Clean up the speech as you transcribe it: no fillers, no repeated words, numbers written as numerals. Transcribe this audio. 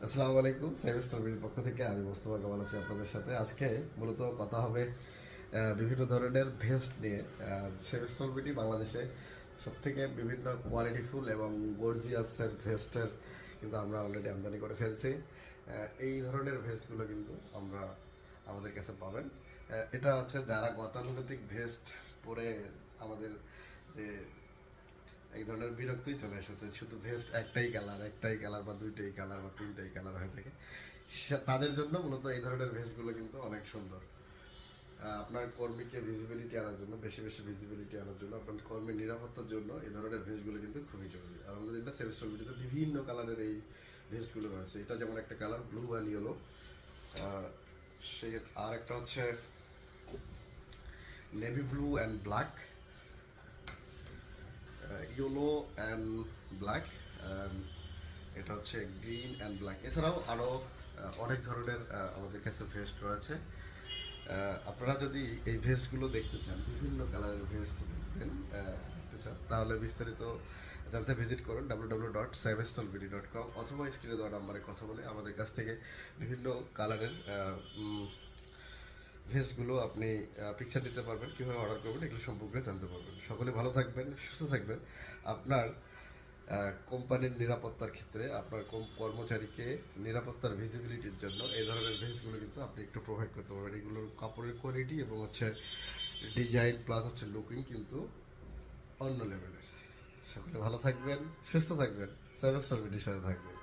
আসসালামু আলাইকুম, সেভেস্টার বিডির পক্ষ থেকে আমি মোস্তফা কামাল আছি আপনাদের সাথে। আজকে মূলত কথা হবে বিভিন্ন ধরনের ভেস্ট নিয়ে। সেভেস্টার বিডি বাংলাদেশে সবথেকে বিভিন্ন কোয়ালিটিফুল এবং গর্জিয়াসের ভেস্টের কিন্তু আমরা অলরেডি আমদানি করে ফেলছি। এই ধরনের ভেস্টগুলো কিন্তু আমরা আমাদের কাছে পাবেন। এটা হচ্ছে যারা গতানুগতিক ভেস্ট পরে আমাদের যে এক ধরনের বিরক্তি চলে এসেছে, শুধু ভেস্ট একটাই কালার বা দুইটাই কালার বা তিনটাই কালার হয়ে থাকে, তাদের জন্য মূলত এই ধরনের ভেস্টগুলো কিন্তু অনেক সুন্দর। আপনার কর্মীকে ভিজিবিলিটি আনার জন্য, বেশি বেশি ভিজিবিলিটি আনার জন্য, আপনার কর্মীর নিরাপত্তার জন্য এই ধরনের ভেস্টগুলো কিন্তু খুবই জরুরি। আলহামদুলিল্লাহ সেমিস্টার ভিডিওতে বিভিন্ন কালারের এই ভেস্টগুলো রয়েছে। এটা যেমন একটা কালার ব্লু অ্যান্ড ইয়েলো, সেই আর একটা হচ্ছে navy blue and black, yellow and black, এটা হচ্ছে গ্রিন অ্যান্ড ব্ল্যাক। এছাড়াও আরও অনেক ধরনের আমাদের কাছে ভেস্ট রয়েছে। আপনারা যদি এই ভেস্টগুলো দেখতে চান, বিভিন্ন কালারের ভেস্ট দেখতে চান, তাহলে বিস্তারিত জানতে ভিজিট করুন www.savestolbd.com অথবা স্ক্রিনে দেওয়া নাম্বারে কথা বলে আমাদের কাছ থেকে বিভিন্ন কালারের ভেস্টগুলো আপনি পিকচার দিতে পারবেন, কীভাবে অর্ডার করবেন এগুলো সম্পর্কে জানতে পারবেন। সকলে ভালো থাকবেন, সুস্থ থাকবেন। আপনার কোম্পানির নিরাপত্তার ক্ষেত্রে আপনার কর্মচারীকে নিরাপত্তার ভিজিবিলিটির জন্য এই ধরনের ভেস্টগুলো কিন্তু আপনি একটু প্রোভাইড করতে পারবেন। এগুলোর কাপড়ের কোয়ালিটি এবং হচ্ছে ডিজাইন প্লাস হচ্ছে লুকিং কিন্তু অন্য লেভেলের। সকলে ভালো থাকবেন, সুস্থ থাকবেন, সেভেন স্টার ভিডিওর সাথে থাকবেন।